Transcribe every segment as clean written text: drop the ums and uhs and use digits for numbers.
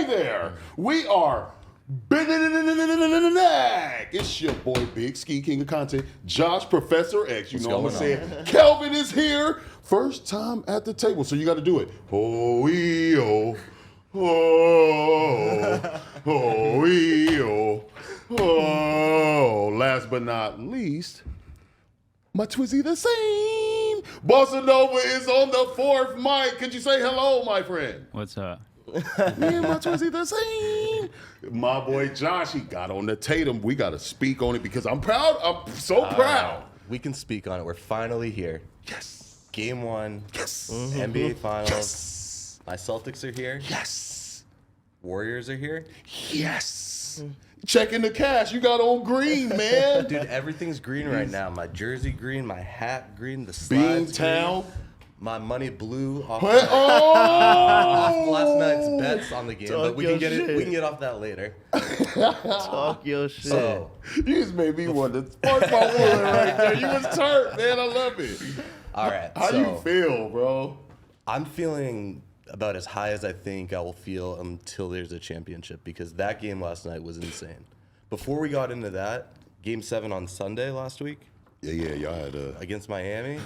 there. We are back. It's your boy Big Ski King of Content, Josh Professor X. You know what I'm saying? Kelvin is here. First time at the table, so you got to do it. Oh, last but not least, my Twizzy the same. Basa Nova is on the fourth mic. Could you say hello, my friend? What's up? Me and my Twizzy the same. My boy Josh, he got on the Taytum. We got to speak on it because I'm proud. I'm so proud. We can speak on it. We're finally here. Yes. Game 1. Yes. NBA Finals. Yes. My Celtics are here. Yes. Warriors are here. Yes. Checking the cash. You got on green, man. Dude, everything's green right now. My jersey green, my hat green, the slides Beantown. green. My money blue off, Oh! off last night's bets on the game, Talk but we your can get shit. it. We can get off that later. Talk your shit. So, You just made me want to spark my wood right there. You was turned, man. I love it. all right. How so you feel, bro? I'm feeling about as high as I think I will feel until there's a championship, because that game last night was insane. Before we got into that, Game 7 on Sunday last week Yeah, y'all had against Miami.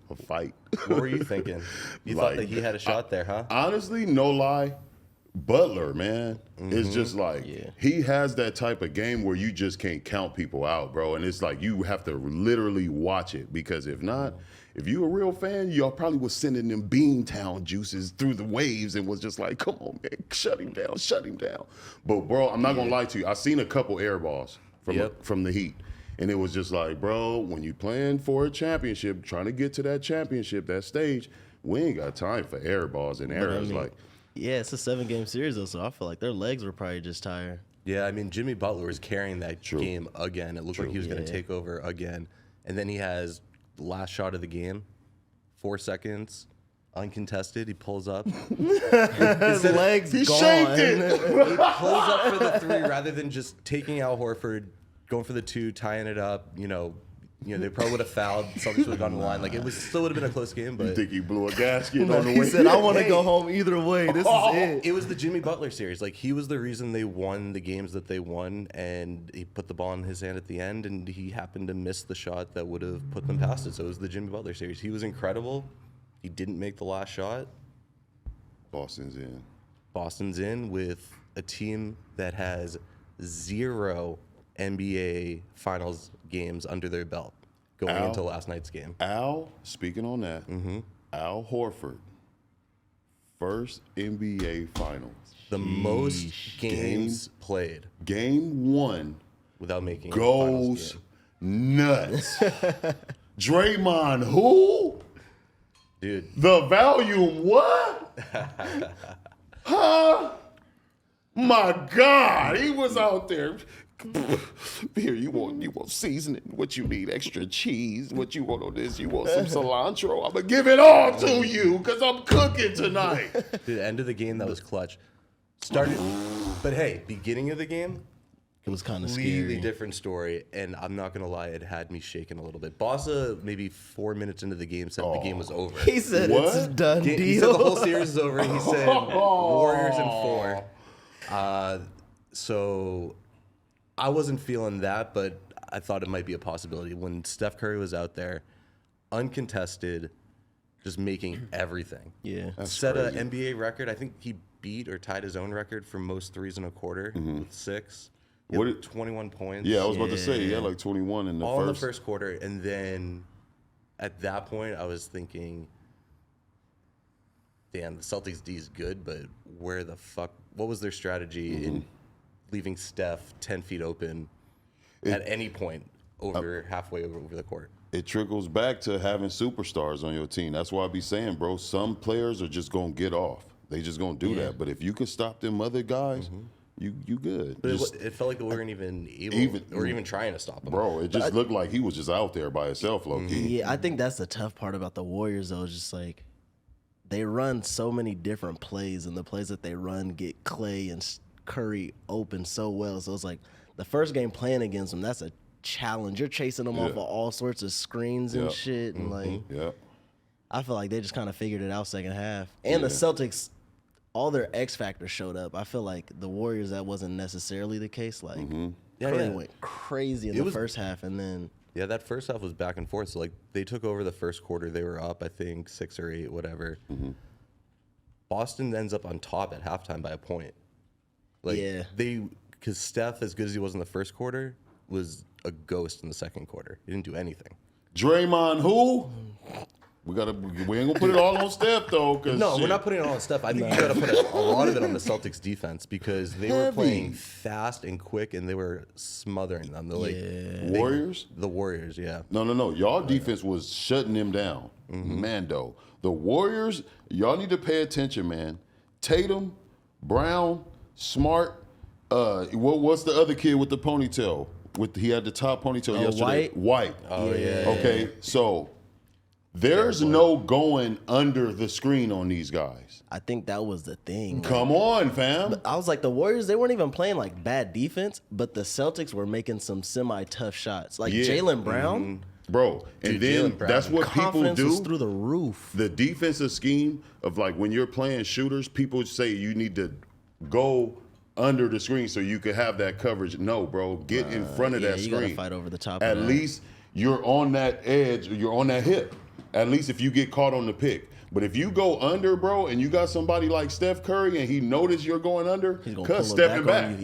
a fight. What were you thinking? You thought that he had a shot there, huh? Honestly, no lie, Butler, man, it's just like he has that type of game where you just can't count people out, bro. And it's like you have to literally watch it, because if not, if you a real fan, y'all probably was sending them Beantown juices through the waves and was just like, come on, man, shut him down, shut him down. But, bro, I'm not going to lie to you. I seen a couple air balls from the Heat. And it was just like, bro, when you playing for a championship, trying to get to that championship, that stage, we ain't got time for air balls and errors. Yeah, it's a 7-game series though, so I feel like their legs were probably just tired. Yeah, I mean, Jimmy Butler was carrying that game again. It looked like he was going to take over again. And then he has the last shot of the game, 4 seconds, uncontested. He pulls up. His legs he gone. shaped it. He pulls up for the 3 rather than just taking out Horford, going for the 2, tying it up. You know, they probably would have fouled. Celtics would have gone to the line. Like, it still would have been a close game. But You think he blew a gasket on the He way? said, I want to go home either way. This is it. it was the Jimmy Butler series. Like, he was the reason they won the games that they won, and he put the ball in his hand at the end, and he happened to miss the shot that would have put them past it. So it was the Jimmy Butler series. He was incredible. He didn't make the last shot. Boston's in. Boston's in with a team that has 0 NBA Finals games under their belt going into last night's game. Speaking on that, Al Horford, first NBA Finals. The most games played Game 1 without making a goes finals game. nuts. Draymond, who? Dude. The volume, what? Huh? My God, he was out there. Here, you want seasoning? What you need? Extra cheese? What you want on this? You want some cilantro? I'm gonna give it all to you because I'm cooking tonight. Dude, the end of the game, that was clutch. Started, but hey, beginning of the game, It was kind of completely scary. different story, and I'm not gonna lie, it had me shaking a little bit. Basa, maybe 4 minutes into the game, said the game was over. He said What? it's a done deal. He said the whole series is over. He said Warriors in 4. So I wasn't feeling that, but I thought it might be a possibility. When Steph Curry was out there, uncontested, just making everything. Yeah. Set an NBA record. I think he beat or tied his own record for most threes in a quarter with 6. He What had did- 21 points. Yeah, I was about to say he had like 21 in the all in the first. first quarter. And then at that point, I was thinking, damn, the Celtics D is good, but where the fuck? What was their strategy in leaving Steph 10 feet open at any point over halfway over the court? It trickles back to having superstars on your team. That's why I be saying, bro, some players are just gonna get off. They just gonna do that. But if you can stop them other guys, you good. But Just- it felt like we weren't even able or even trying to stop him. bro, it just looked like he was just out there by himself, low key. Yeah, I think that's the tough part about the Warriors, though. Is just like they run so many different plays, and the plays that they run get Clay and Curry open so well. So it's like the first game playing against them, that's a challenge. You're chasing them off of all sorts of screens and shit, and like Yeah. I feel like they just kind of figured it out second half. And the Celtics, all their X factors showed up. I feel like the Warriors, that wasn't necessarily the case. Like Curry went crazy in the first half, and then that first half was back and forth. So like they took over the first quarter. They were up, I think 6 or 8, whatever. Boston ends up on top at halftime by a point. Like because Steph, as good as he was in the first quarter, was a ghost in the second quarter. He didn't do anything. Draymond, who? We ain't gonna put it all on Steph though. No, we're not putting it all on Steph. I think you gotta put a lot of it on the Celtics defense because they were playing fast and quick and they were smothering them. Warriors? The Warriors, yeah. No. Y'all defense was shutting them down. Mando. The Warriors, y'all need to pay attention, man. Tatum, Brown, Smart. What's the other kid with the ponytail? He had the top ponytail yesterday. White. Oh yeah. Okay, so. There's no going under the screen on these guys. I think that was the thing. Come on, fam. But I was like, the Warriors, they weren't even playing like bad defense, but the Celtics were making some semi-tough shots. Like Jaylen Brown. Bro, and then that's what people do. Was through the roof. The defensive scheme of like when you're playing shooters, people say you need to go under the screen so you can have that coverage. No, bro, get in front of that screen. You gotta fight over the top At of that. least you're on that edge, you're on that hip. At least if you get caught on the pick. But if you go under, bro, and you got somebody like Steph Curry and he noticed you're going under, cuz stepping back.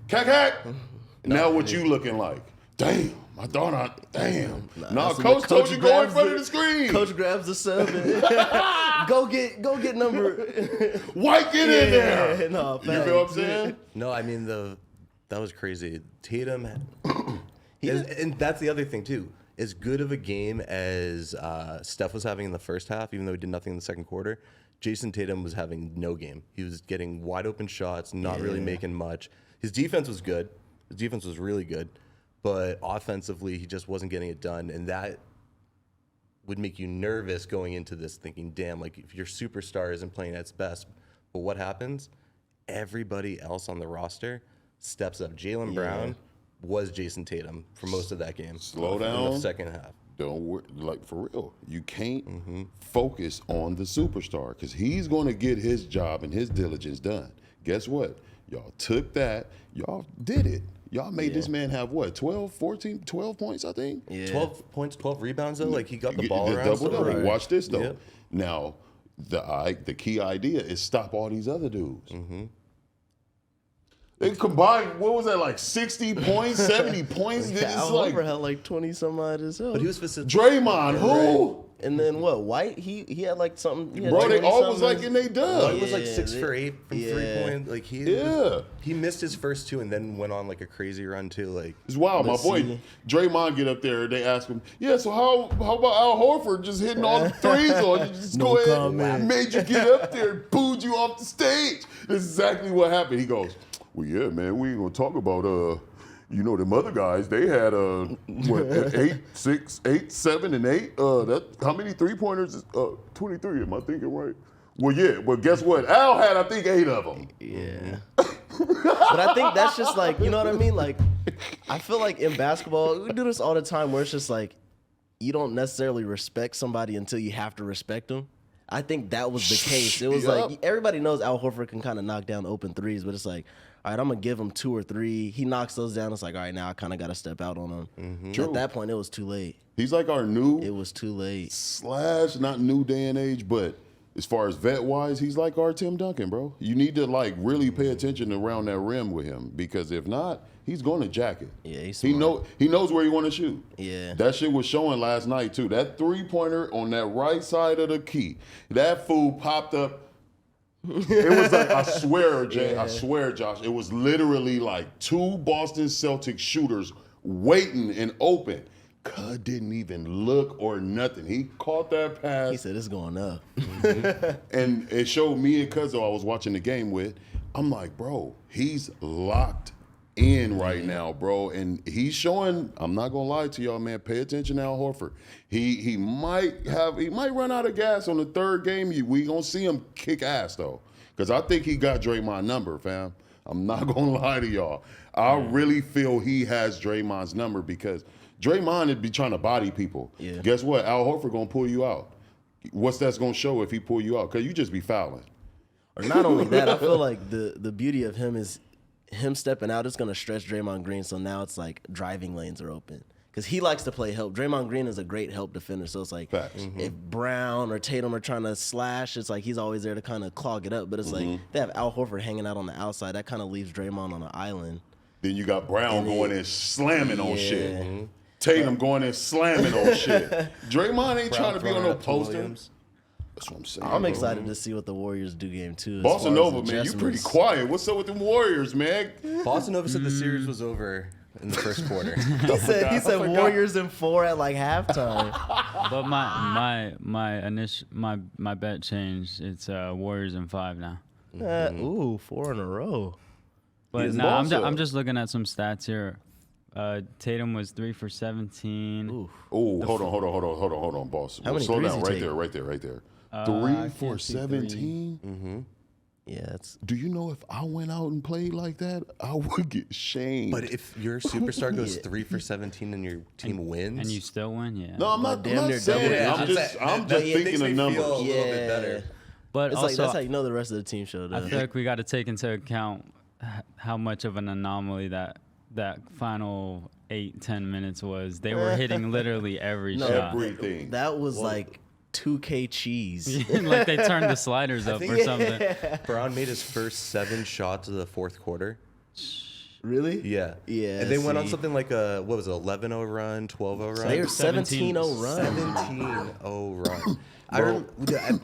Cack. Now what you looking like? Damn, I thought damn. Nah, coach told you go in front of the screen. Coach grabs the sub and go get number. White, get in there. No, you feel what I'm saying? No, I mean that was crazy. Tatum and that's the other thing too. As good of a game as Steph was having in the first half, even though he did nothing in the second quarter, Jason Tatum was having no game. He was getting wide open shots, not really making much. His defense was good. His defense was really good. But offensively, he just wasn't getting it done. And that would make you nervous going into this thinking, damn, like if your superstar isn't playing at its best. But what happens? Everybody else on the roster steps up. Jaylen Brown was Jason Tatum for most of that game. Slow down. In the second half. Don't worry, like for real. You can't focus on the superstar because he's going to get his job and his diligence done. Guess what? Y'all took that. Y'all did it. Y'all made this man have what? 12 points, I think? Yeah. 12 points, 12 rebounds, though? Like, he got the ball around. Double. Right. Watch this, though. Yep. Now, the key idea is stop all these other dudes. They combined, what was that, like 60 points, 70 points? Al Horford had like 20 some odd as hell. But he was specific. Draymond, who? Right. And then what? White? He had like something. Had bro, they all was like in they dub. White was like 6 for 8 from 3 point. Like he missed his first 2 and then went on like a crazy run too. Like it's wild. My boy Draymond get up there. They ask him, so how about Al Horford just hitting all the threes on you? Just go ahead, made you get up there, booed you off the stage. That's exactly what happened. He goes, well, yeah, man, we ain't gonna talk about them other guys, they had 8, 6, 8, 7, and 8. How many 3-pointers is 23? Am I thinking right? Well, yeah. Well, guess what? Al had, I think, 8 of them. Yeah. But I think that's just like, you know what I mean? Like, I feel like in basketball, we do this all the time where it's just like, you don't necessarily respect somebody until you have to respect them. I think that was the case. It was like, everybody knows Al Horford can kind of knock down open threes, but it's like, all right, I'm going to give him 2 or 3. He knocks those down. It's like, all right, now I kind of got to step out on him. At that point, it was too late. He's like our new... It was too late. / not new day and age, but as far as vet-wise, he's like our Tim Duncan, bro. You need to, like, really pay attention around that rim with him because if not, he's going to jack it. Yeah, he's smart. He knows where he want to shoot. Yeah. That shit was showing last night, too. That 3-pointer on that right side of the key, that fool popped up. It was like, I swear, Jay, I swear, Josh, it was literally like 2 Boston Celtics shooters waiting and open. Cud didn't even look or nothing. He caught that pass. He said, it's going up. And it showed me and Cuzzo I was watching the game with. I'm like, bro, he's locked in right now, bro. And he's showing, I'm not going to lie to y'all, man, pay attention to Al Horford. He might run out of gas on the 3rd game. We going to see him kick ass, though. Because I think he got Draymond's number, fam. I'm not going to lie to y'all. I really feel he has Draymond's number because Draymond would be trying to body people. Yeah. Guess what? Al Horford going to pull you out. What's that's going to show if he pull you out? Because you just be fouling. Or not only that, I feel like the beauty of him is him stepping out is going to stretch Draymond Green. So now it's like driving lanes are open. Because he likes to play help. Draymond Green is a great help defender. So it's like if Brown or Taytum are trying to slash, it's like he's always there to kind of clog it up. But it's like they have Al Horford hanging out on the outside. That kind of leaves Draymond on an island. Then you got Brown going in slamming on shit. Tatum going in slamming on shit. Draymond ain't trying to be on no poster. That's what I'm saying. I'm excited to see what the Warriors do game 2. Bossa Nova, man, you pretty quiet. What's up with the Warriors, man? Bossa Nova said the series was over in the first quarter. He said Warriors in 4 at like halftime. But my bet changed. It's Warriors in 5 now. 4 in a row. But no, I'm just looking at some stats here. Tatum was 3 for 17. Oh, hold on, boss. How many slow threes down, he right take? there. I 3 can't for see 17. three. Yeah, that's Do you know if I went out and played like that, I would get shamed. But if your superstar goes 3 for 17 and your team wins, And you still win, yeah. no, I'm not damn near saying it. double I'm just thinking of numbers. a little bit better. But it's also, like that's how you know the rest of the team showed I up. feel like we got to take into account how much of an anomaly that final 8-10 minutes was. They were hitting literally every shot. Everything. That was like 2K cheese. Like they turned the sliders up or something. Brown made his first 7 shots of the fourth quarter. Really? Yeah. Yeah, And they went on see. something like a, what was it, 11-0 run, 12-0 run? They were 17-0 run. 17-0 run. I remember,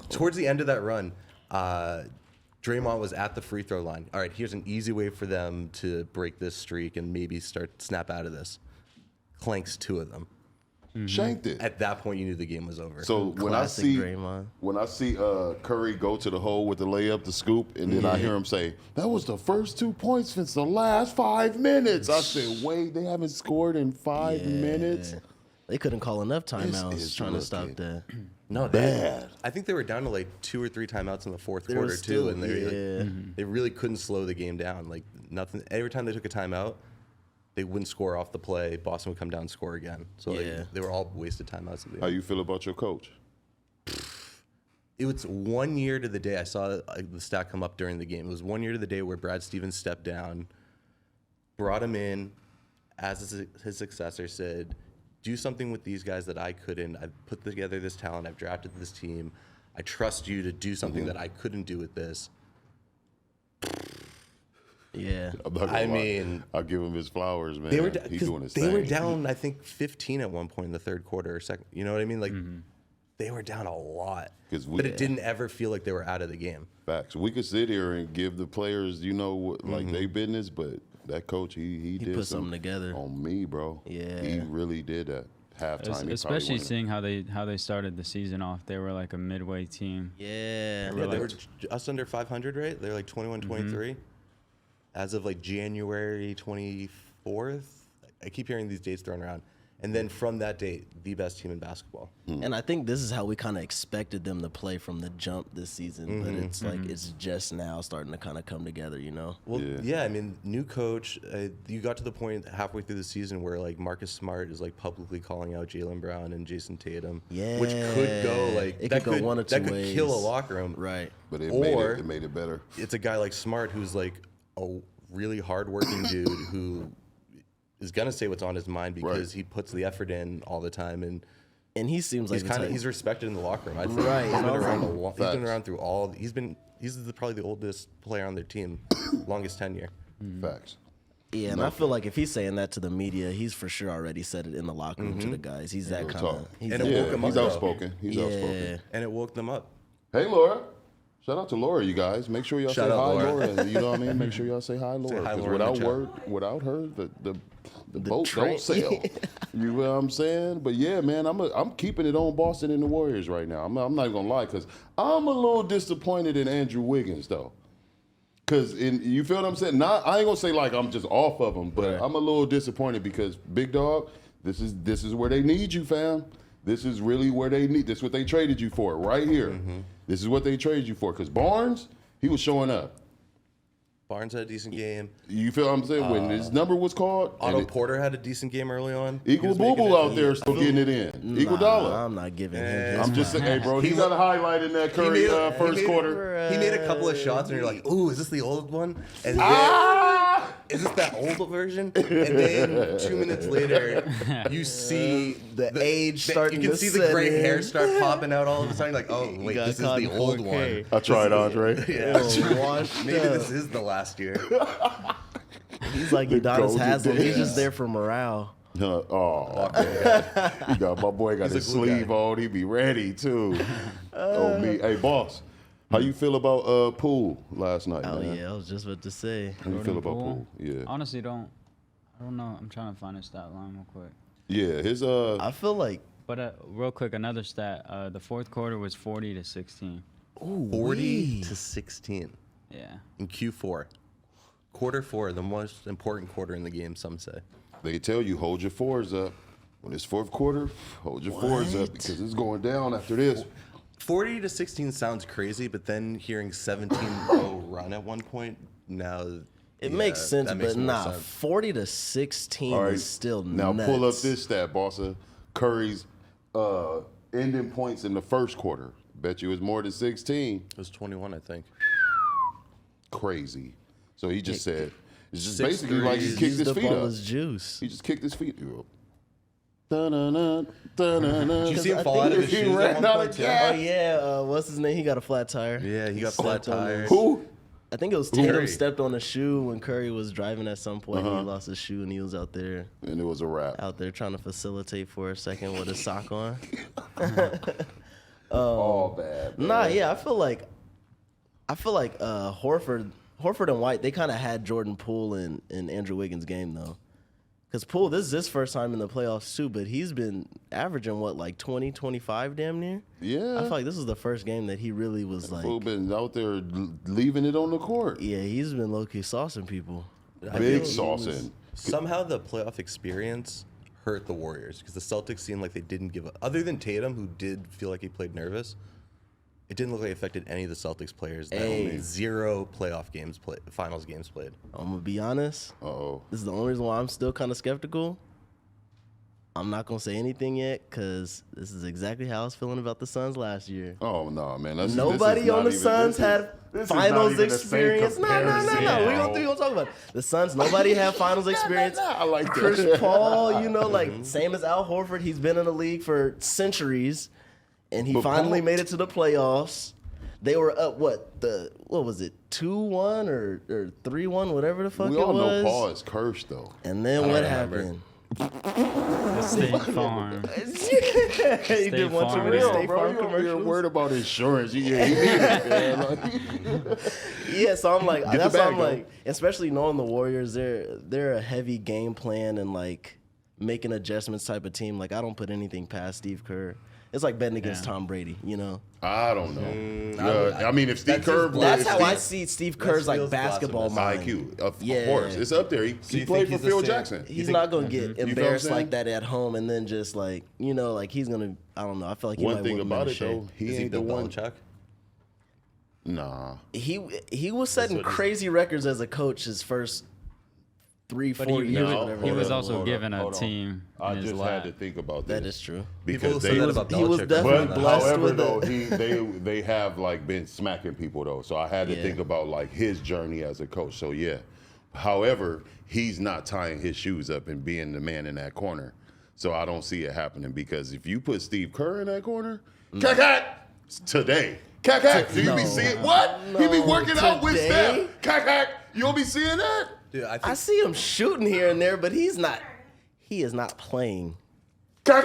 towards the end of that run, Draymond was at the free throw line. All right, here's an easy way for them to break this streak and maybe snap out of this. Clanks 2 of them. Shanked it. At that point, you knew the game was over. So Classic Draymond. when I see Curry go to the hole with the layup, the scoop, and then I hear him say, "That was the first 2 points since the last 5 minutes." I said, "Wait, they haven't scored in 5 minutes." They couldn't call enough This timeouts is trying to stop looking that. No, bad. I think they were down to like 2 or 3 timeouts in the fourth They were quarter still- too, and they yeah. they really couldn't slow the game down. Like nothing. Every time they took a timeout, they wouldn't score off the play. Boston would come down and score again. So like, Yeah. they were all wasted timeouts. How you feel about your coach? It was 1 year to the day. I saw the stat come up during the game. It was 1 year to the day where Brad Stevens stepped down, brought him in as his successor, said, "Do something with these guys that I couldn't. I've put together this talent. I've drafted this team. I trust you to do something that I couldn't do with this." Yeah. I'm not gonna I lie. mean, I'll give him his flowers, man. They were He's doing his they thing. were down, I think, 15 at one point in the third quarter or second. You know what I mean? Like they were down a lot, 'Cause but it didn't ever feel like they were out of the game. Facts. We could sit here and give the players, like they business, but that coach, he did put something together. on me, bro. Yeah. he really did that. Halftime, he Especially probably won seeing how they started the season off. They were like a midway team. Yeah. Yeah, they were just under 500, right? They're like 21, 23 as of like January 24th. I keep hearing these dates thrown around. And then from that date, the best team in basketball. And I think this is how we kind of expected them to play from the jump this season, but it's like it's just now starting to kind of come together, you know? Well, yeah, I mean, new coach. You got to the point halfway through the season where like Marcus Smart is like publicly calling out Jaylen Brown and Jason Tatum, which could go like It that could go one or two that could kill a ways. locker room, Right. but it Or- made it better. It's a guy like Smart who's like a really hardworking dude who is gonna say what's on his mind because he puts the effort in all the time, and And he seems like he's respected in the locker room. I think Right, he's been and around also- he's been around through all. He's probably the oldest player on their team, longest tenure. Facts. Yeah, and I feel like if he's saying that to the media, he's for sure already said it in the locker room to the guys. He's that Real kind of. talk. And it woke him He's up, though. outspoken. He's outspoken. And it woke them up. Hey, Laura. Shout out to Laura, you guys. Make sure y'all Shout say out, hi, Laura. Laura. You know what I mean? Make sure y'all say hi, Laura. hi, Because Laura, in the without her, the boat train- don't sail. You know what I'm saying? But yeah, man, I'm keeping it on Boston and the Warriors right now. I'm not gonna lie, because I'm a little disappointed in Andrew Wiggins though. Cause you feel what I'm saying? I ain't gonna say like I'm just off of him, but I'm a little disappointed because big dog, this is where they need you, fam. This is really where they need. This is what they traded you for, right here. This is what they traded you for. Cause Barnes, he was showing up. Barnes had a decent game. You feel what I'm saying? When his number was called, Otto Porter had a decent game early on. Equal Boo Boo out there still getting it in. Equal Dollar. I'm not giving him. I'm just saying, hey, bro, he got a highlight in that Curry first quarter. He made a couple of shots, and you're like, "Ooh, is this the old one?" And is this that old version? And then 2 minutes later, you see the age starting to You can see the gray hair start popping out all of a sudden. You're like, "Oh, wait, this is the old one." I tried, Andre. Maybe this is the last year. He's like Udonis Haslam. He's days. just there for morale. Oh, you got my boy got his sleeve on. He be ready too. Oh me, hey boss, how you feel about Poole last night? Oh man? yeah, I was just about to say. How you feel about Poole? Yeah, Honestly, I don't know. I'm trying to find his stat line real quick. yeah. His I feel like But real quick, another stat. The fourth quarter was 40-16. 40 to 16 Yeah. in Q4. Quarter 4, the most important quarter in the game, some say. they tell you hold your fours up when it's fourth quarter. Hold your fours up because it's going down after this. 40 to 16 sounds crazy, but then hearing 17-0 run at one point, now it makes sense, that makes but more nah, sense. 40 to 16 All right, is still now nuts. pull up this stat, Basa. Curry's ending points in the first quarter. Bet you it was more than 16. It was 21, I think. Crazy. So he just said, it's just 6 basically like he threes. kicked his Used up feet all up. his juice. He just kicked his feet up. Da-na-na, da-na-na. Did you see him I fall think out of his he shoes ran at one out point, of too? gas. Oh yeah, what's his name? He got a flat tire. Yeah, he got flat stepped on tires. Who? I think it was Tatum Curry. stepped on a shoe when Curry was driving at some point. He lost his shoe and he was out there And it was a wrap. trying to facilitate for a second with his sock on. All bad. man. Nah, yeah, I feel like Horford and White, they kind of had Jordan Poole and Andrew Wiggins' game though. Because Poole, this is his first time in the playoffs too, but he's been averaging what, like 20, 25 damn near? Yeah. I feel like this was the first game that he really was like, Fool been out there leaving it on the court. yeah, he's been low-key saucing people. Big saucing. Somehow the playoff experience hurt the Warriors because the Celtics seemed like they didn't give up. Other than Tatum, who did feel like he played nervous, it didn't look like it affected any of the Celtics players. That only 0 playoff games played, finals games played. I'm going to be honest. Uh-oh. This is the only reason why I'm still kind of skeptical. I'm not going to say anything yet because this is exactly how I was feeling about the Suns last year. Oh, no, man. This Nobody is not on the even- Suns had this is not finals even the same experience. No. comparison, We're bro. going to talk about it. The Suns, nobody had finals experience. I like that. Chris Paul, same as Al Horford, he's been in the league for centuries, and he But finally Paul- made it to the playoffs. They were up, what was it, 2-1 or 3-1, whatever the fuck We it all was. know Paul is cursed, though. And then what happened? The State Farm. He did one too Farm. many Real, State Farm You're commercials. worried about insurance. Yeah, he needed it, man. Like, Yeah, so I'm like, Get the that's why bag, I'm though. like, especially knowing the Warriors, they're a heavy game plan and like making adjustments type of team. Like I don't put anything past Steve Kerr. It's like betting against Tom Brady, you know. I don't know. I mean, if Steve That's Kerr his- That's plays, how Steve- I see Steve Kerr's like feels basketball mind. IQ, of Yeah. course, it's up there. He you played think for he's the Phil same- Jackson. He's not gonna get what I'm embarrassed saying? like that at home, and then just like like he's gonna. I don't know. I feel like he One might thing whip him about into it shape. though, he Is he ain't the Bill one. Belichick? Nah, He was setting what he's- crazy records as a coach his first 3-4 years. or whatever he it was was. also given a team I in his just lap. had to think about this. That is true. People because say they that about he was Belichick. definitely But blessed however, with though, it. they have like been smacking people though, so I had to Yeah. think about like his journey as a coach. So yeah, however, he's not tying his shoes up and being the man in that corner. So I don't see it happening because if you put Steve Kerr in that corner, cack today, cack, do you be seeing what? He be working out with today? Steph, cack. You'll be seeing that. Dude, I I think see him shooting here and there, but he is not playing. Steve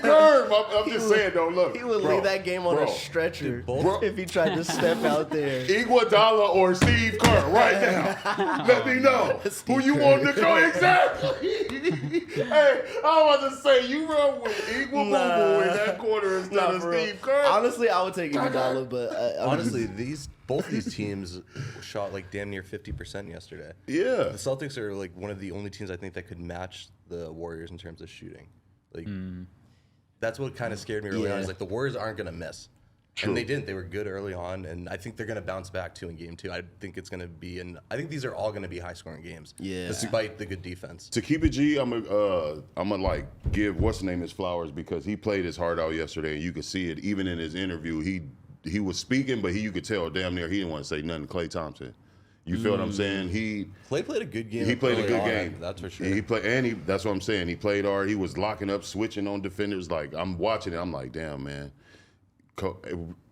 Kerr. I'm just saying, though. Look, He would bro, leave that game on bro. a stretcher both- if he tried to step out there. Iguodala or Steve Kerr right now. Let me know who you want to go exactly. Hey, I was to say you run with Iguodala Nah. in that corner instead Nah, of for real. Steve Kerr. Honestly, I would take Iguodala, but honestly, both these teams shot like damn near 50% yesterday. Yeah. The Celtics are like one of the only teams I think that could match the Warriors in terms of shooting. Like that's what kind of scared me early on. Yeah. Is like the Warriors aren't gonna miss. And they didn't. They were good early on, and I think they're going to bounce back too in game 2. I think it's going to be, I think these are all going to be high-scoring games. Yeah. Despite the good defense. To keep it G, I'm gonna like give what's the name his flowers because he played his heart out yesterday, and you could see it even in his interview. He was speaking, but you could tell damn near he didn't want to say nothing to Klay Thompson. You feel what I'm saying? Klay played a good game. He played a good game. That's for sure. He played, and that's what I'm saying. He played hard. He was locking up, switching on defenders. Like I'm watching it, I'm like, damn man.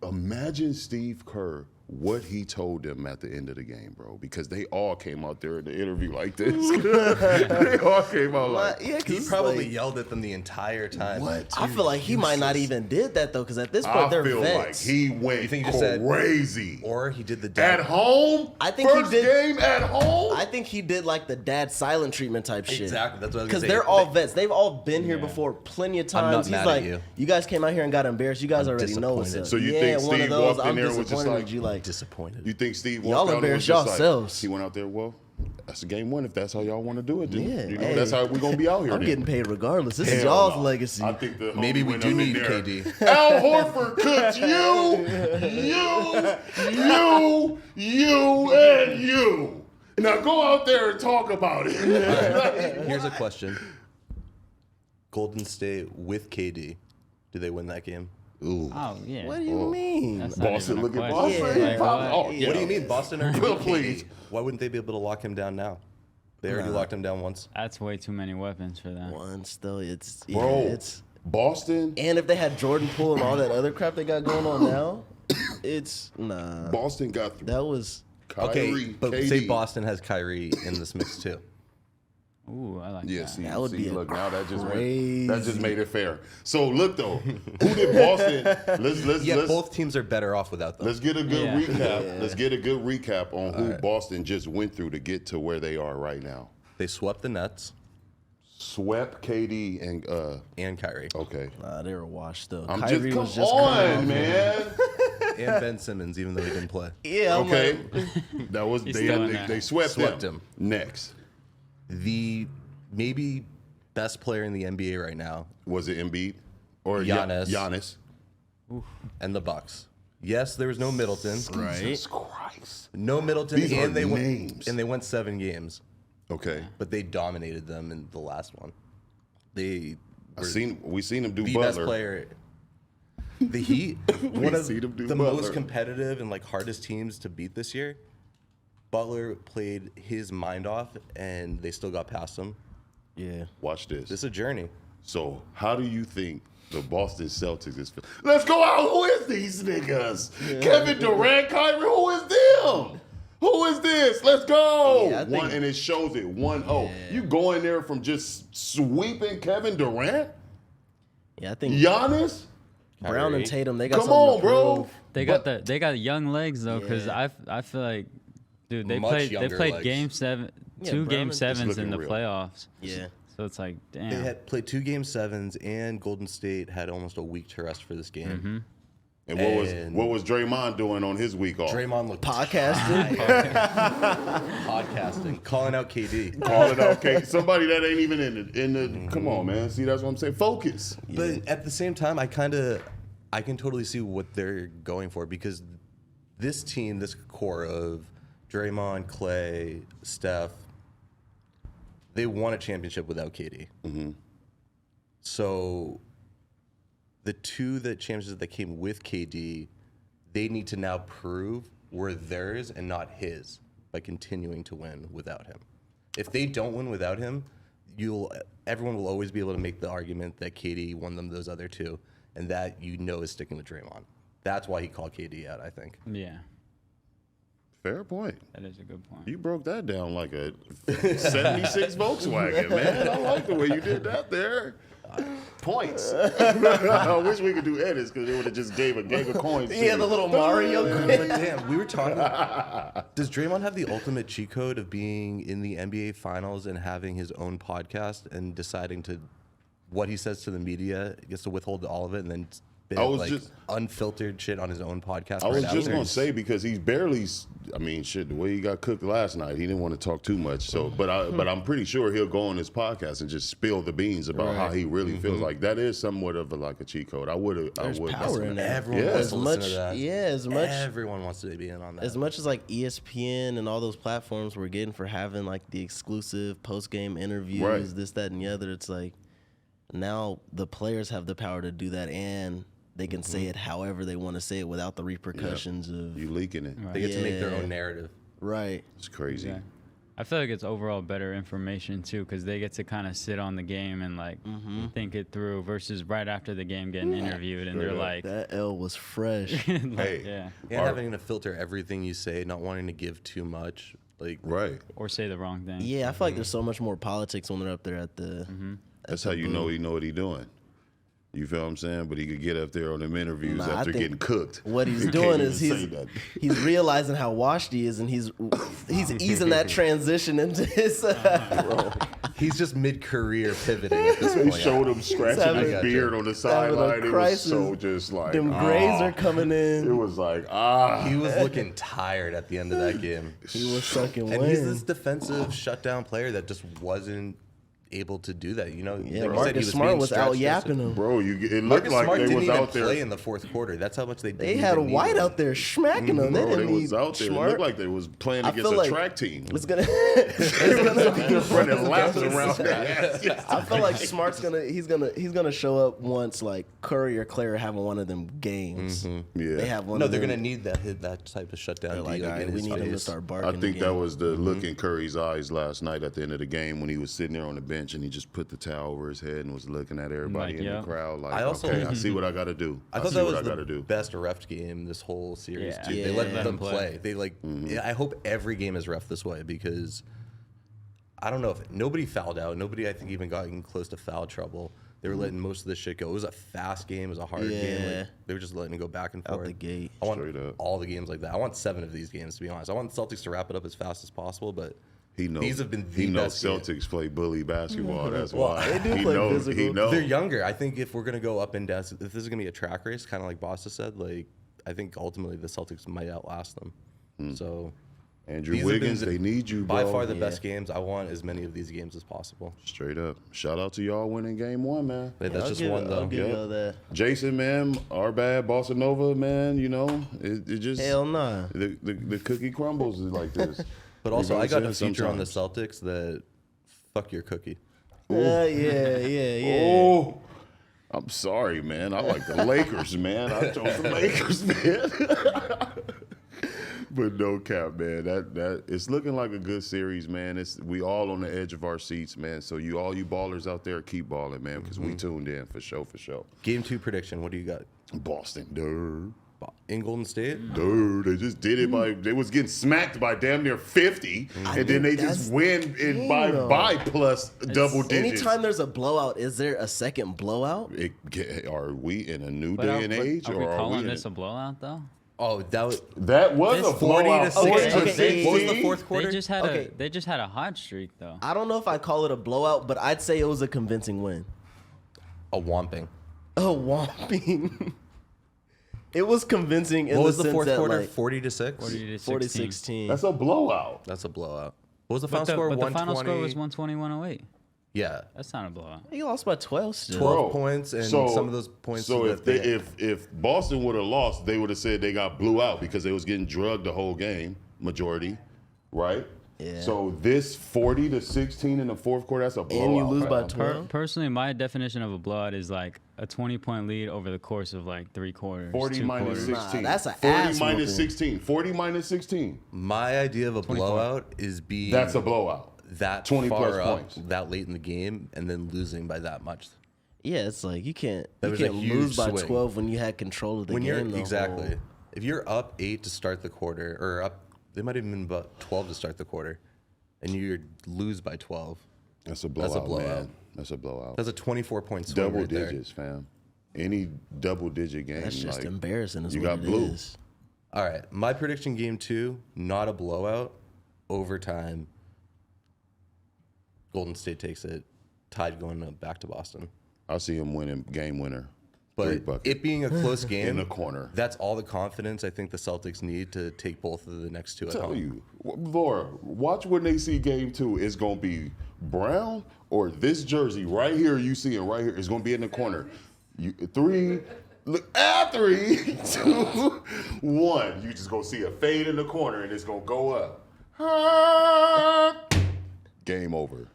Imagine Steve Kerr, what he told them at the end of the game, bro, because they all came out there in the interview like this. They all came out like, he probably yelled at them the entire time. What? I feel like he might not even did that though, because at this point I they're feel vets. like he went You think he just said- crazy. Or he did the At home? I think First he did. game at home? I think he did like the dad silent treatment type shit. Exactly. That's what I was Because gonna say. they're all vets. They've all been here Yeah. before plenty of I'm not times. He's mad at like, you. guys came out here and got embarrassed. You guys already know what's disappointed. up. So you yeah, think one of Steve those. walked in I'm there and was just disappointed like- with you like. disappointed. You think Steve Y'all walked out and was embarrassed just like, yourselves. he went out there, well, that's a game one if that's how y'all want to do it. Then. Yeah, You know, hey, that's how we're going to be out here I'm then. getting paid regardless. This is Hell y'all's no. legacy. I think the Maybe homie we went do up in need there. KD. Al Horford cooked you, and you. Now go out there and talk about it. Here's a question. Golden State with KD, do they win that game? Ooh. Oh yeah. What do you mean? That's not Boston, even a look at question. Boston. Like, what? Oh, yeah. What do you mean? Boston already beat Please. KD. Why wouldn't they be able to lock him down now? They already locked him down once. That's way too many weapons for that. Once though, it's Bro, it's. Boston, And if they had Jordan Poole and all that other crap they got going on now, it's nah. Boston got through. That was Kyrie, Okay, but KD. say Boston has Kyrie in this mix too. Ooh, I like Yeah, that. see, That would be look, now that just crazy. that just made it fair. So look though, who did Boston? Let's Both teams are better off without them. let's get a good Yeah. recap. Yeah. Let's get a good recap on who Boston just went through to get to where they are right now. They swept the Nets Swept KD and and Kyrie okay. they were washed though. I'm Kyrie just was come just coming on, off. man. and Ben Simmons, even though he didn't play. Yeah, I'm Okay, like, that was He's they, still in they, there. they swept Swept them. him. Next, The maybe best player in the NBA right now, was it Embiid or Giannis. Giannis? and the Bucks. Yes, there was no Middleton. Jesus Christ. No Middleton, These are and they names. went 7 games, Okay, but they dominated them in the last one. They we seen him do the Butler. best player. The Heat, one of seen him do the Butler. most competitive and like hardest teams to beat this year. Butler played his mind off, and they still got past him. yeah. Watch this. This is a journey. So, how do you think the Boston Celtics is? Let's go out. Who is these niggas? Kevin Durant, Kyrie. Who is them? Who is this? Let's go. Yeah, I think- And it shows it 1-0. You go in there from just sweeping Kevin Durant, Yeah, I think Giannis. Brown and Kyrie. Tatum, they got Come something on, to bro. prove. They got young legs though, because Yeah. I feel like, dude, they Much played younger legs. game 7, Yeah, two Brown game is- sevens looking in the real. playoffs. Yeah. So it's like, They damn. had played 2 game 7s, and Golden State had almost a week to rest for this game. Mm-hmm. And what was Draymond doing on his week off? Draymond looked Podcasting. podcasting, calling out KD. Call it out, okay. Somebody that ain't even in the. Come on, man. See, that's what I'm saying. Focus. But at the same time, I can totally see what they're going for, because this team, this core of Draymond, Clay, Steph, they won a championship without KD. So the 2 championships that came with KD, they need to now prove were theirs and not his by continuing to win without him. If they don't win without him, everyone will always be able to make the argument that KD won them those other 2, and that is sticking with Draymond. That's why he called KD out, I think. Yeah, Fair point. that is a good point. You broke that down like a 76 Volkswagen, man. I like the way you did that there. Points. I wish we could do edits because they would have just gave a gang of coins. Yeah, the little Mario. But damn, we were talking. Does Draymond have the ultimate cheat code of being in the NBA Finals and having his own podcast and deciding to what he says to the media, he gets to withhold all of it and then bit I was like just- unfiltered shit on his own podcast. I was right just after. gonna say because he's barely. I mean, shit. The way he got cooked last night, he didn't want to talk too much. So, but I'm pretty sure he'll go on his podcast and just spill the beans about how he really feels. Like that is somewhat of like a cheat code. I would. There's would. power in that. Everyone Yeah. wants As to much, listen to that. as much, Everyone wants to be in on that. as much as like ESPN and all those platforms we're getting for having like the exclusive post game interviews, Right. this, that, and the other. It's like now the players have the power to do that, and they can say it however they want to say it without the repercussions of You leaking it. They get to make their Yeah. own narrative. right. It's crazy. Yeah. I feel like it's overall better information too, because they get to kind of sit on the game and like think it through, versus right after the game getting interviewed and they're Straight up. like, That L was fresh. like, Hey. yeah, And having to filter everything you say, not wanting to give too much. Like, Right. or say the wrong thing. Yeah, I feel like there's so much more politics when they're up there at the. That's how you know he know what he doing. You feel what I'm saying? But he could get up there on them interviews Nah, I after think getting cooked. What he's He doing can't is even say that. he's realizing how washed he is, and he's easing that transition into his. he's just mid-career pivoting at this They point. showed him scratching having- his beard on the having a sideline. It was crisis. so just like Them grays are ah. coming It in. was like He was looking tired at the end of that game. He was sucking And he's wind. this defensive shutdown player that just wasn't able to do that. You know, Yeah, like you said, he Marcus Smart being was out stretched yapping yesterday. him. bro. It looked Marcus like Smart they didn't was even out there. play in the fourth quarter. That's how much they They didn't had even need White him. out there smacking them. They Bro, didn't they need was out there. It Smart. looked like they was playing I against feel a like track team. It's gonna. They're running laps around their ass. I feel like Smart's he's gonna show up once like Curry or Clay are having one of them games. Yeah. They have one. No, of they're them. gonna need that type of shutdown. They're like, D, all right, in we his need him to face. start barking. I think again. that was the look in Curry's eyes last night at the end of the game when he was sitting there on the bench and he just put the towel over his head and was looking at everybody Like, in yeah. the crowd like, I also- okay, I see what I got to do. I thought see that what was I got to the do. best ref game this whole series. Yeah. Too. They Yeah. let Let them him play. play. They like. Yeah, I hope every game is ref this way because I don't know if nobody fouled out. Nobody, I think, even got in close to foul trouble. They were letting most of this shit go. It was a fast game. It was a hard game. Yeah. Like, they were just letting it go back and Out forth. the gate. I want Straight up. all the games like that. I want 7 of these games, to be honest. I want the Celtics to wrap it up as fast as possible, but He knows. these have been the he knows best games. Celtics play bully basketball. That's Well, why they do he play knows. He physical. knows. They're younger. I think if we're gonna go up and down, if this is gonna be a track race, kind of like Basa said, like I think ultimately the Celtics might outlast them. So Andrew these have been Wiggins, the- they need you, by bro. far the Yeah. best games. I want as many of these games as possible. Straight up. Shout out to y'all winning game 1, man. But that's I'll just give one I'll though. give Yeah. y'all that. Jason, man, our bad, Bossa Nova, man. You know, it just Hell nah. the cookie crumbles is like this. But You also, know I what got I'm a saying? future on the Sometimes. Celtics that fuck your cookie. Yeah. Oh, I'm sorry, man. I like the Lakers, man. I chose the Lakers, man. But no cap, man. That it's looking like a good series, man. We all on the edge of our seats, man. So all you ballers out there, keep balling, man, because we tuned in for sure. Game 2 prediction. What do you got? Boston, dude. In Golden State? Dude, they just did it they was getting smacked by damn near 50, and then they that's just win the by thing, though. plus double digits. Anytime there's a blowout, is there a second blowout? Are we in a new But day and age, are or we are calling we in this a blowout though? Oh, That was a 40 blowout. to 40 16. to 16. What was the fourth quarter? They just had a hot streak though. I don't know if I call it a blowout, but I'd say it was a convincing win. A whomping. A whomping. It was convincing in What the was the sense fourth that quarter? like 40 to 6? 40-16. That's a blowout. That's a blowout. What was the final But score? the 120. final score was 120-108. Yeah. That's not a blowout. He lost by 12 still. 12 points, and some of those points. So that if Boston would have lost, they would have said they got blew out because they was getting drugged the whole game, majority, right? Yeah. So this 40 to 16 in the fourth quarter, that's a blowout. And you lose by fam. 12. Personally, my definition of a blowout is like a 20-point lead over the course of like 3 quarters. 40 2 minus quarters. 16. Nah, that's a 40 ass minus whooping. 16. 40 minus 16. my idea of a blowout is being That's a blowout. that 20 far plus up points. that late in the game and then losing by that much. Yeah, it's like you can't was a huge lose by swing. 12 when you had control of the When you're game. exactly, if you're up 8 to start the quarter, or up, they might have been about 12 to start the quarter, and you lose by 12. That's a blowout, blowout. man. That's a blowout. That's a 24-point swing Double right there. digits, fam. Any double-digit game, That's just like, embarrassing. Is you what got it blue. is. All right, my prediction game 2, not a blowout, overtime. Golden State takes it, tied going back to Boston. I see him winning game winner, But buckets. it being a close game In the corner. that's all the confidence I think the Celtics need to take both of the next two at Tell home. you, Laura, watch when they see game 2. It's gonna be Brown or this jersey right here. You see it right here. It's gonna be in the corner. 3. Look, 3, 2, 1. You just gonna see a fade in the corner, and it's gonna go up. Game over.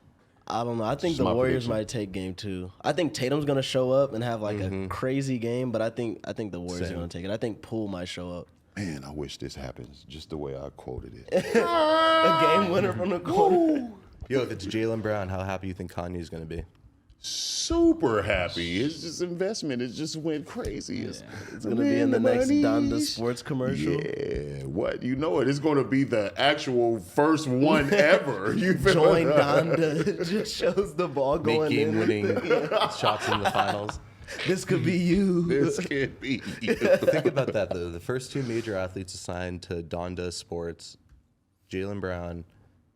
I don't know. I think Just the my Warriors prediction. might take game 2. I think Tatum's gonna show up and have like a crazy game, but I think the Warriors Same. are gonna take it. I think Poole might show up. Man, I wish this happens just the way I quoted it. A game winner from the corner. Yo, if it's Jaylen Brown, how happy you think Kanye's going to be? Super happy. It's just investment. It just went crazy. It's gonna be in the next Donda sports commercial. Yeah, what? You know it. It's going to be the actual first one ever. You feel Join me? Donda. It just shows the ball Make going in. game-winning shots in the finals. This could be you. This can't be. Think about that, though. The first 2 major athletes assigned to Donda Sports, Jaylen Brown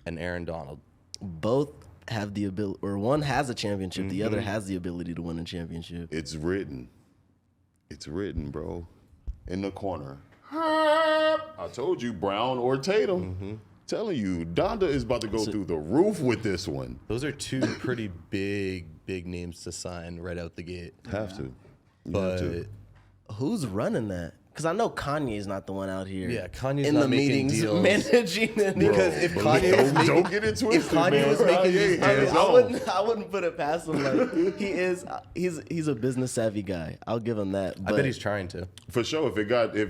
and Aaron Donald. Both have the ability, or one has a championship, the other has the ability to win a championship. It's written. It's written, bro. In the corner. I told you, Brown or Tatum. Telling you, Donda is about to go through the roof with this one. Those are 2 pretty big names to sign right out the gate. Have to. You have But to. Who's running that? Because I know Kanye's not the one out here. yeah, Kanye's in not the making meetings deals. managing it. Because if Bro, Kanye was making, don't get it twisted, if Kanye man. was making Kanye these I, mean, hands deals, on. I wouldn't put it past him. Like he's a business savvy guy. I'll give him that. I But bet he's trying to. For sure, if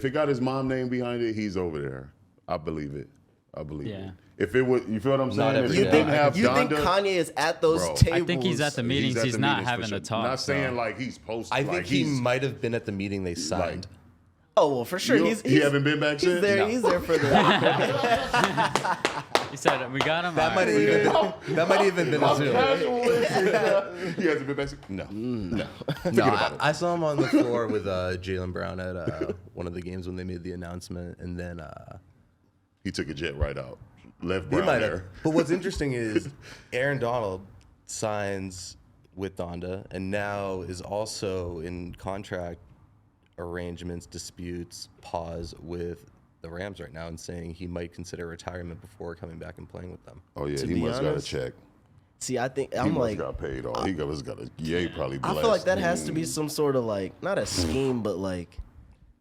it got his mom name behind it, he's over there. I believe it. I believe Yeah. it. If it would, you feel what I'm saying? Not If every it day. didn't have you think Donda, Kanye is at those Bro, tables? I think he's at the meetings. at He's the not meetings for having sure. the talk. Not saying so. like he's posted. I think like he he's might have been at the meeting they signed. Oh well, for sure. You- He's he haven't been back he's since? there. No. He's there for the. He said, "We got him." That might have even that might even been a Zoom. He hasn't been back since. No. No, about it. I saw him on the floor with Jaylen Brown at one of the games when they made the announcement, and then He took a jet right out. Left he Brown might there. have. But what's interesting is Aaron Donald signs with Donda, and now is also in contract arrangements, disputes, pause with the Rams right now, and saying he might consider retirement before coming back and playing with them. Oh yeah, To he be must got a honest, check. See, I think He I'm must like. got paid off. He must got a. Yeah, he probably I blessed. feel like that has to be some sort of like not a scheme, but like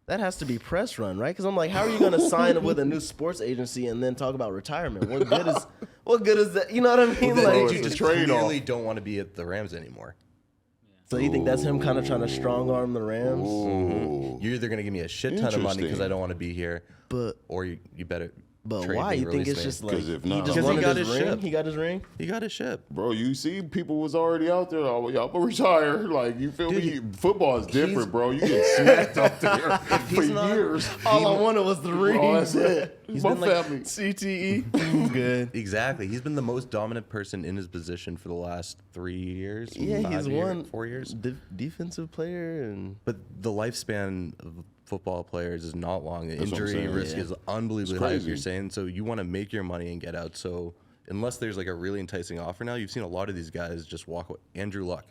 that has to be press run, right? Because I'm like, how are you going to sign with a new sports agency and then talk about retirement? What good is that? You know what I mean? Then Bro, you it's just a trade-off. clearly don't want to be at the Rams anymore. So you think that's him kind of trying to strong arm the Rams? Ooh. You're either going to give me a shit ton of money because Interesting. I don't want to be here, But or you better. but trade why? me, You think release it's me. just like 'Cause if he not, just I'm- Because he wanted got his his ring? ship. He got his ring. He got a ship. Bro, you see, people was already out there. Oh, y'all gonna retire. Like, you feel me? Football is different, bro. You get smacked up there for not- years. All I wanted was the ring. Oh, that's it. He's My been like family. CTE. Good. Exactly. He's been the most dominant person in his position for the last 3 years. Yeah, 5 he's years, won 4 years. defensive player and But the lifespan of football players is not long. The That's what I'm injury saying. risk Yeah. is unbelievably It's high, as crazy. you're saying. So you want to make your money and get out. So unless there's like a really enticing offer now, you've seen a lot of these guys just walk away. Andrew Luck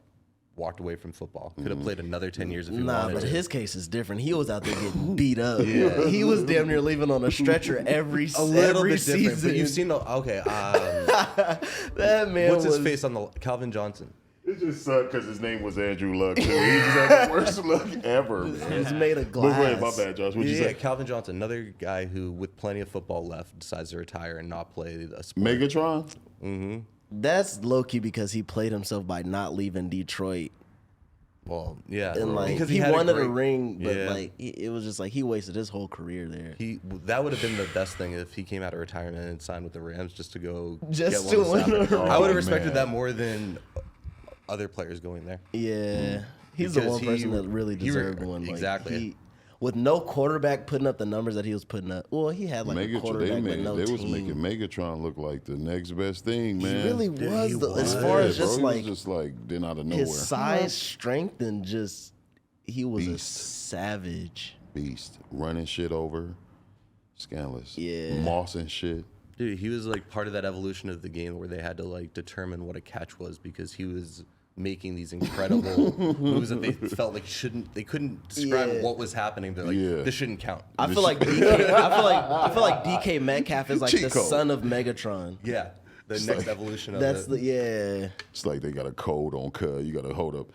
walked away from football. Could have played another 10 years if he nah, wanted but to. his case is different. He was out there getting beat up. He was damn near leaving on a stretcher every a little every bit different, season. but you've seen the okay. that man. What's his was, face on the Calvin Johnson? It just sucked because his name was Andrew Luck, too. He just had the worst luck ever, man. was made of But go ahead, glass. my bad, Josh. What'd you Yeah, say? Calvin Johnson, another guy who, with plenty of football left, decides to retire and not play a sport. Megatron? That's low key because he played himself by not leaving Detroit. Well, yeah, And like because he had wanted a great- ring, but yeah. like it was just like he wasted his whole career there. That would have been the best thing if he came out of retirement and signed with the Rams just to go Just get to one win of the a Saturdays. I would ring. have respected Man. that more than other players going there. Yeah, he's the Because one person that really deserved one. Like, exactly. with no quarterback putting up the numbers that he was putting up. Well, he had like a Megatron, quarterback, but no they team. was making Megatron look like the next best thing, man. He really was, he though, as was. far Yeah, as bro, just he was like just like then out of nowhere. his size, strength, and just he was a Beast. savage. Beast. Running shit over. Scandalous. Yeah. Moss and shit. Dude, he was like part of that evolution of the game where they had to like determine what a catch was because he was making these incredible moves that they felt like they couldn't describe what was happening. They're like, this shouldn't count. I feel like DK Metcalf is like the son of Megatron. Yeah, the next evolution of That's it. It's like they got a code on Kerr. You got to hold up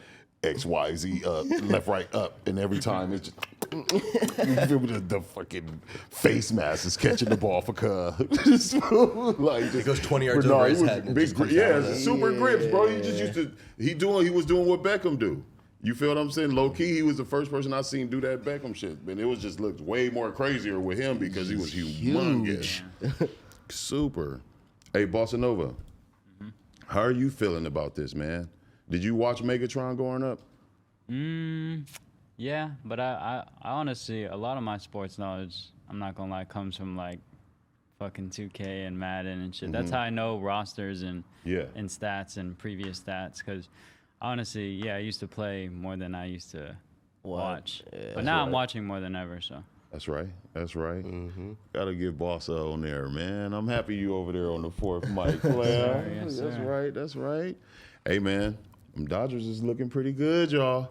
X, Y, Z, up, left, right, up, and every time it's just the fucking face mask is catching the ball for Kerr. It goes 20 yards over his head. And super grips, bro. He just used to. He was doing what Beckham do. You feel what I'm saying? Low key, he was the first person I seen do that Beckham shit, but it was just looked way more crazier with him because he was humongous. Super. Hey, Bossa Nova, how are you feeling about this, man? Did you watch Megatron growing up? Yeah, but I honestly, a lot of my sports knowledge, I'm not gonna lie, comes from like fucking 2K and Madden and shit. That's how I know rosters and stats and previous stats. Because honestly, I used to play more than I used to watch. Yeah, but now I'm watching more than ever. So. That's right. Gotta get Basa on there, man. I'm happy you over there on the fourth mic, player. That's right. Hey, man, them Dodgers is looking pretty good, y'all.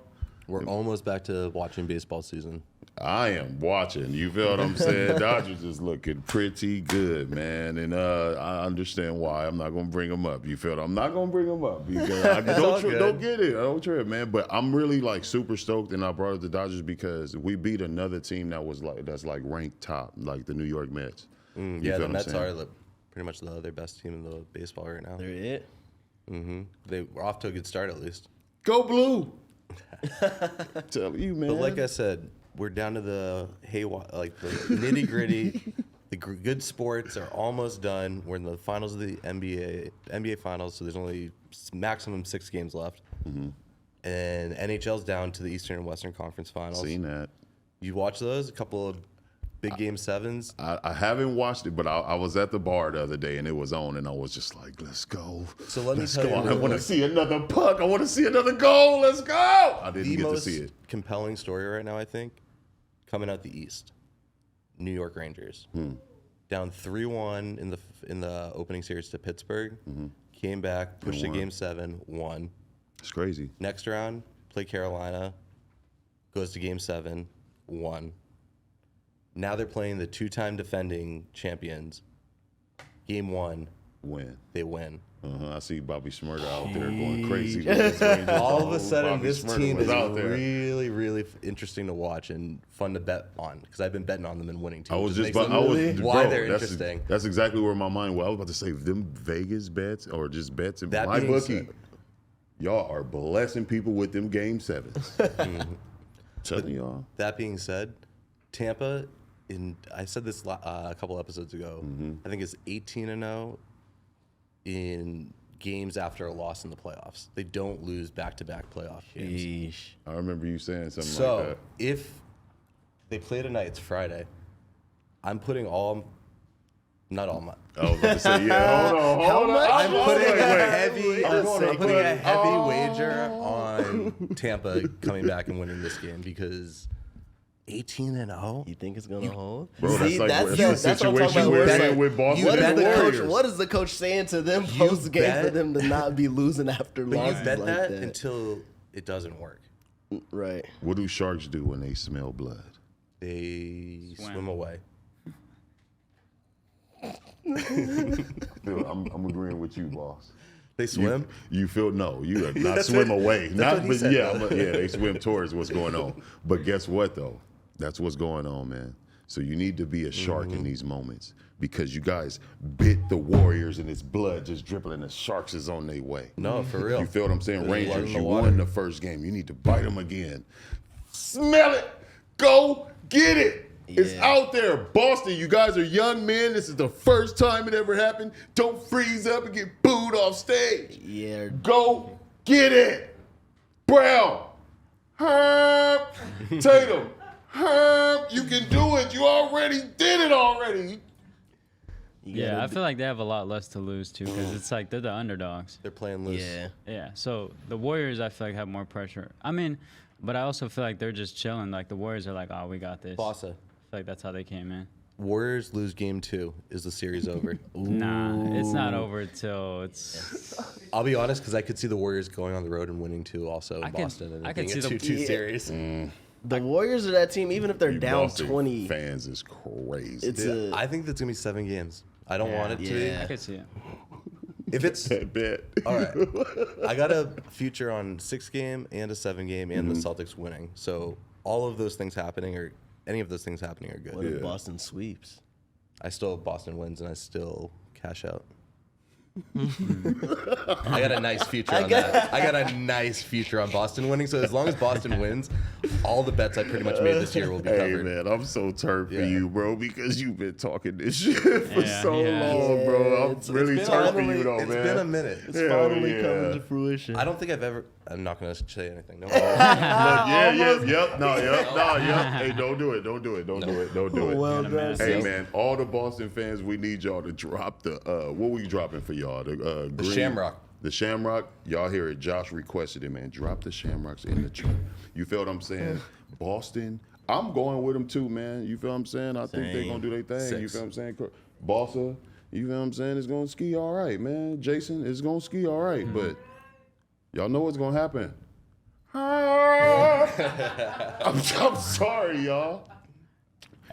We're almost back to watching baseball season. I am watching. You feel what I'm saying? Dodgers is looking pretty good, man. And I understand why. I'm not going to bring them up. You feel what I'm not going to bring them up because I don't get it. I don't trip, man. But I'm really like super stoked, and I brought up the Dodgers because we beat another team that's ranked top, like the New York Mets. The Mets are pretty much the other best team in the baseball right now. They're it. They were off to a good start at least. Go Blue! Tell you, man. But like I said, we're down to the the nitty gritty. The good sports are almost done. We're in the finals of the NBA finals, so there's only maximum 6 games left. And NHL's down to the Eastern and Western Conference finals. Seen that. You watch those? A couple of big game 7s? I haven't watched it, but I was at the bar the other day and it was on, and I was just like, let's go. So let's go. I want to see another puck. I want to see another goal. Let's go. I didn't get to see it. Compelling story right now, I think, coming out the East. New York Rangers. Down 3-1 in the opening series to Pittsburgh. Came back, pushed to game 7, won. It's crazy. Next round, play Carolina, goes to game 7, won. Now they're playing the 2-time defending champions. Game 1, they win. I see Bobby Shmurda out there going crazy. All of a sudden, this team is really, really interesting to watch and fun to bet on because I've been betting on them and winning teams. They're interesting. That's exactly where my mind was. I was about to say them Vegas bets or just bets in my bookie. Y'all are blessing people with them game 7s. Telling y'all. That being said, Tampa, I said this a couple episodes ago. I think it's 18-0 in games after a loss in the playoffs. They don't lose back-to-back playoff games. I remember you saying something like that. So if they play tonight, it's Friday. I'm putting not all my. I was about to say, hold on. I'm putting a heavy wager on Tampa coming back and winning this game because 18-0. You think it's gonna hold? Bro, that's the situation we're in with Boston. What is the coach saying to them post game for them to not be losing after losses you bet like that that until it doesn't work. Right. What do sharks do when they smell blood? They swim away. Dude, I'm agreeing with you, boss. They swim? You feel no, you are not swim away. They swim towards what's going on. But guess what though? That's what's going on, man. So you need to be a shark in these moments because you guys bit the Warriors and it's blood just dripping. The Sharks is on their way. No, for real. You feel what I'm saying? Rangers, you won the first game. You need to bite them again. Smell it. Go get it. Yeah. It's out there. Boston, you guys are young men. This is the first time it ever happened. Don't freeze up and get booed off stage. Yeah. Go get it. Brown. Herb. Taytum. Herb. You can do it. You already did it already. I feel like they have a lot less to lose, too, because it's like they're the underdogs. They're playing loose. Yeah, so the Warriors, I feel like, have more pressure. I mean, but I also feel like they're just chilling. Like, the Warriors are like, oh, we got this. Basa. I feel like that's how they came in. Warriors lose game 2, is the series over? Nah, it's not over till it's. I'll be honest, because I could see the Warriors going on the road and winning 2 also in Boston. And I it could being a see the- 2-2 series. The Warriors are that team, even if they're You down Boston 20. fans is crazy. It's Yeah, I think that's going to be 7 games. I don't want it to be. I could see it. If it's that bet. all right, I got a future on 6-game and a 7-game and the Celtics winning. So all of those things happening, or any of those things happening, are good. What if Boston sweeps? I still have Boston wins, and I still cash out. I got a nice future on that. I got a nice future on Boston winning. So as long as Boston wins, all the bets I pretty much made this year will be Hey covered. man, I'm so turned for Yeah. you, bro, because you've been talking this shit for Yeah, so yeah. long, bro. I'm It's really been turned for finally- you, though, it's man. been a minute. It's Hell finally yeah. coming to fruition. I don't think I've ever. I'm not gonna say anything. No. Yep. Hey, don't do it. Don't do it. Well done. Hey man, all the Boston fans, we need y'all to drop the what we dropping for y'all? The green, Shamrock. The Shamrock. Y'all hear it. Josh requested it, man. Drop the Shamrocks in the trunk. You feel what I'm saying? Boston. I'm going with them too, man. You feel what I'm saying? I think they're gonna do their thing. You 6. feel what I'm saying? Basa, you feel what I'm saying? It's gonna ski all right, man. Jason is gonna ski all right, but y'all know what's gonna happen. I'm sorry, y'all.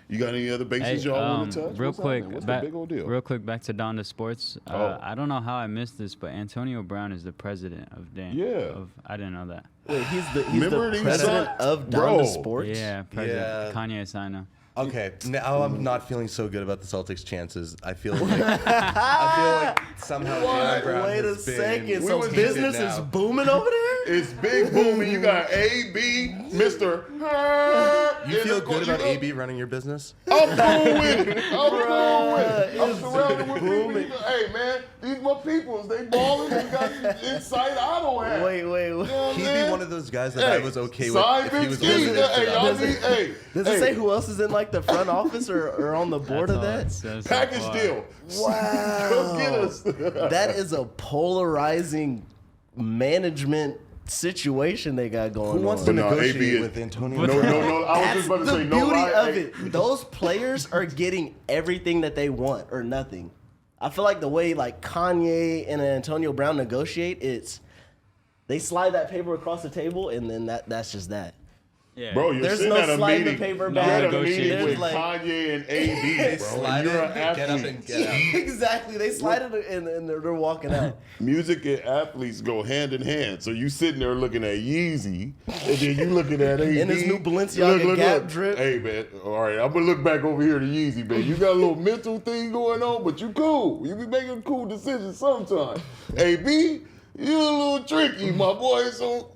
You got any other bases y'all want to touch? Real What's quick, happening? What's back, the big old deal? real quick, back to Donda Sports. I don't know how I missed this, but Antonio Brown is the president of Yeah. I didn't know that. Wait, he's the Remember these president songs? of Bro. Donda Sports? Yeah, president. Yeah. Kanye signed him. Okay, now I'm not feeling so good about the Celtics' chances. I feel like somehow Jaylen Brown Wait a has been second. We So was business now. is booming over there? It's big booming. You got AB, Mr. You feel good about AB running your business? I'm cool with it. I'm cool with it. I'm It's surrounded with booming. people. Hey, man, these my peoples. They balling. They got insight I don't have. Wait. You know what He'd I'm be one of those guys that I was okay with Sign if he Big was Ski. listening to Hey, y'all that. need, hey. Does it say who else is in like the front office or on the board of that? Package deal. Wow. Come get us. That is a polarizing management situation they got going Who wants on. to But no, negotiate AB is- with Antonio No, Brown? no. I was That's just about to the say no beauty lie. of Hey, it. Those players are getting everything that they want or nothing. I feel like the way like Kanye and Antonio Brown negotiate, it's they slide that paper across the table and then that's just that. Yeah. Bro, you're There's sitting no at a sliding the meeting. paper You're back. at a Negotiating. meeting with There's like- Kanye and AB, bro. Slide You're in, an get up athlete. and get out. Exactly. They slide it and they're walking out. Music and athletes go hand in hand. So you sitting there looking at Yeezy, and then you looking at AB. And his new Balenciaga Gap drip. Hey, man. All right, I'm going to look back over here to Yeezy, man. You got a little mental thing going on, but you cool. You be making cool decisions sometimes. AB, you a little tricky, my boy. So,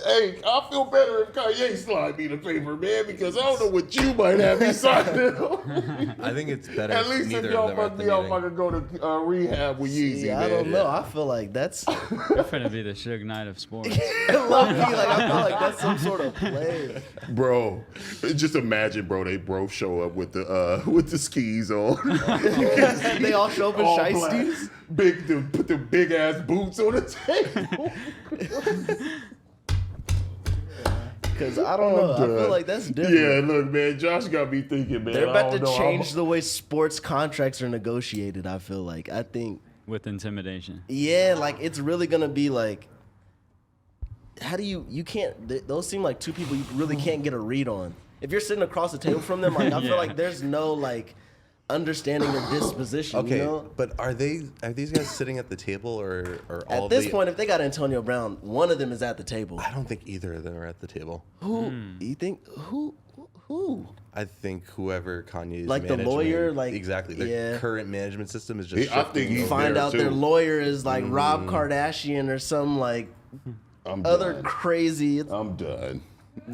hey, I feel better if Kanye slide me the paper, man, because I don't know what you might have me signing on. I think it's better At if least if neither y'all of them are at fuck the me up, meeting. I could go to rehab with Yeezy, Yeah, man. I don't know. I feel like that's You're finna be the Suge Knight of sports. low-key, like I feel like that's some sort of play. Bro, just imagine, bro. They both show up with the skis on. They all show up in All black. shiesties. Put the big ass boots on the table. Because I don't know. I feel like that's different. Yeah, look, man. Josh got me thinking, man. They're I about to don't know. change the way sports contracts are negotiated, I feel like. I think, With intimidation. yeah, like it's really going to be like, how do you can't, those seem like two people you really can't get a read on. If you're sitting across the table from them, like I Yeah. feel like there's no like understanding their disposition, Okay, you know? but are these guys sitting at the table or all At this the, point, if they got Antonio Brown, one of them is at the table. I don't think either of them are at the table. Who, you think, who? I think whoever Kanye's Like the management- lawyer, like- exactly their yeah. current management system is just. I think shifting he's over. Find there, out too. their lawyer is like Rob Kardashian or some like I'm other done. crazy I'm done.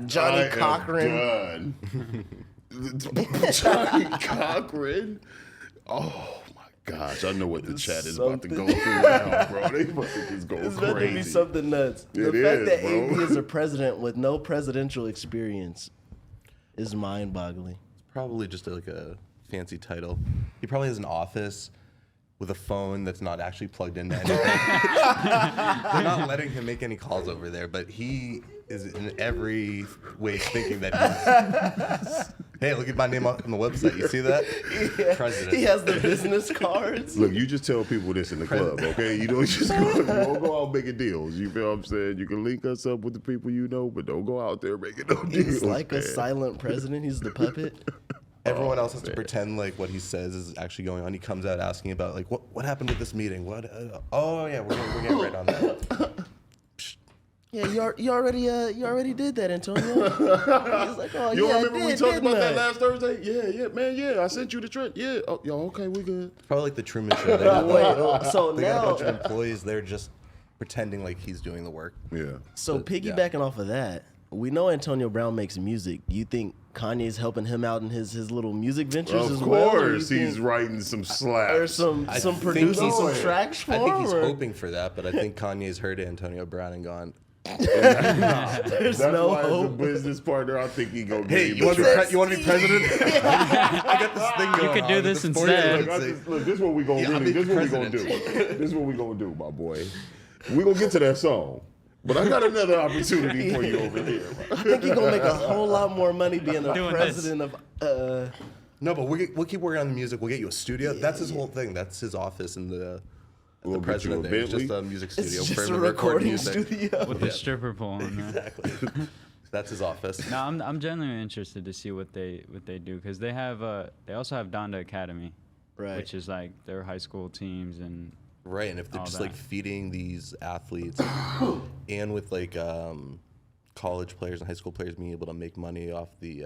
Johnny I am Cochran. done. Johnny Cochran. Oh my gosh, I know what the chat is about to go through now, bro. They about to just go It's about to be crazy. something nuts. The It fact is, that bro. AB is a president with no presidential experience is mind-boggling. Probably just like a fancy title. He probably has an office with a phone that's not actually plugged into anything. They're not letting him make any calls over there, but he is in every way thinking that Hey, look at my name on the website. You see that? Yeah. President. He has the business cards. Look, you just tell people this in the club, okay? You don't just go, you don't go out making deals. You feel what I'm saying? You can link us up with the people you know, but don't go out there making no deals. He's like man. a silent president. He's the puppet. Everyone else has to pretend like what he says is actually going on. He comes out asking about like what happened with this meeting. What? Oh yeah, we're getting right on that. Yeah, you already did that, Antonio. He's like, oh You yeah, remember I did, we talked didn't about that I? last Thursday? Yeah, man, yeah. I sent you the trend. Yeah. Oh, yo, okay, we good. Probably like the Truman Show. They got, So they got a now, bunch of employees. They're just pretending like he's doing the work. Yeah. so piggybacking off of that, we know Antonio Brown makes music. You think Kanye's helping him out in his little music ventures as Of well? course, he's writing some slaps. Or some producing some tracks for I think he's him, or- hoping for that, but I think Kanye's heard Antonio Brown and gone. There's That's no why as a hope. business partner, I think he gonna Hey, give you want him to a be track. you want to be president? I got this thing going. could do on. this It's instead. Look, this is what we gonna Yeah, I'll really. be This is what we gonna do. president. This is what we gonna do, my boy. We gonna get to that song, but I got another opportunity for you over here. I think he's gonna make a whole lot more money being the Doing president of. No, but we'll keep working on the music. We'll get you a studio. That's his whole thing. That's his office and the We'll get you president a there. It's Bentley. just a music It's studio just for a him to record recording music. studio. with the stripper pole. In there. Exactly. That's his office. No, I'm genuinely interested to see what they do because they also have Donda Academy, Right. which is like their high school teams and Right, and if they're all just that. like feeding these athletes and with like college players and high school players being able to make money off the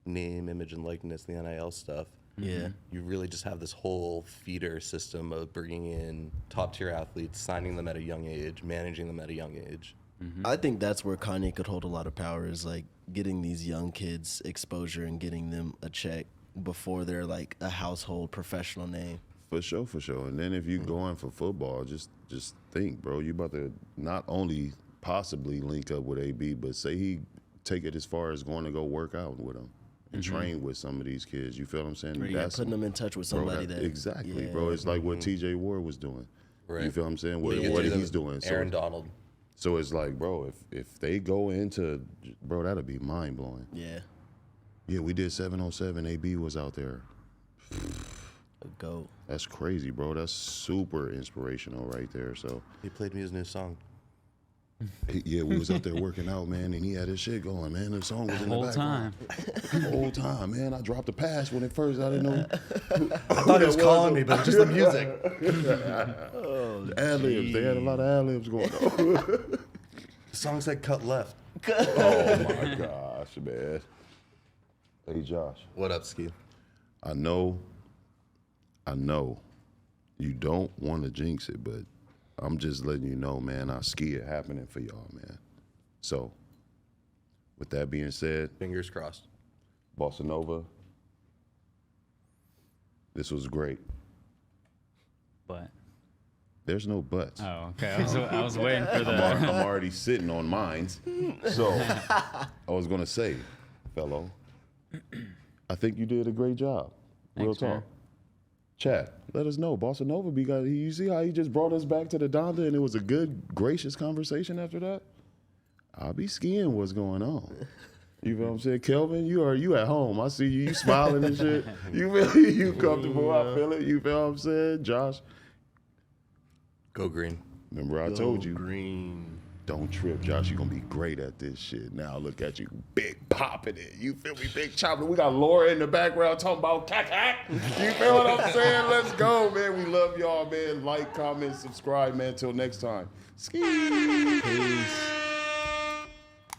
name, image, and likeness, the NIL stuff. Yeah. You really just have this whole feeder system of bringing in top tier athletes, signing them at a young age, managing them at a young age. I think that's where Kanye could hold a lot of power, is like getting these young kids exposure and getting them a check before they're like a household professional name. For sure. And then if you going for football, just think, bro. You about to not only possibly link up with AB, but say he take it as far as going to go work out with him and train with some of these kids. You feel what I'm saying? Or, yeah, putting them in touch with somebody that exactly, yeah. bro. It's like what TJ Ward was doing. Right. You feel what I'm saying? You What get to he's the doing. Aaron Donald. So it's like, bro, if they go into, bro, that'll be mind blowing. Yeah, Yeah, we did 707. AB was out there. a goat. That's crazy, bro. That's super inspirational right there. So, He played me his new song. yeah, we was out there working out, man, and he had his shit going, man. The song was in the whole background. time. The whole time, man. I dropped a pass when at first I didn't know. I thought he was calling me, but it's just the music. Ad-libs. They had a lot of ad-libs going on. The song said cut left. Oh, my gosh, man. Hey, Josh. What up, Ski? I know you don't want to jinx it, but I'm just letting you know, man, I ski it happening for y'all, man. So, with that being said, Fingers crossed. Bossa Nova, this was great. But There's no buts. oh, okay. I was waiting for I'm the. already sitting on mines. So, I was going to say, fellow, I think you did a great job. Real Thanks, talk. man. Chat, let us know. Bossa Nova, you see how he just brought us back to the Donda and it was a good, gracious conversation after that? I'll be skiing what's going on. You feel what I'm saying? Kelvin, you at home. I see you smiling and shit. You comfortable. I feel it. You feel what I'm saying? Josh, Go green. remember I told you, Green. don't trip, Josh. You're going to be great at this shit. Now look at you, big popping it. You feel me? Big chopping. We got Laura in the background talking about cack. You feel what I'm saying? Let's go, man. We love y'all, man. Like, comment, subscribe, man. Till next time. Ski. Peace.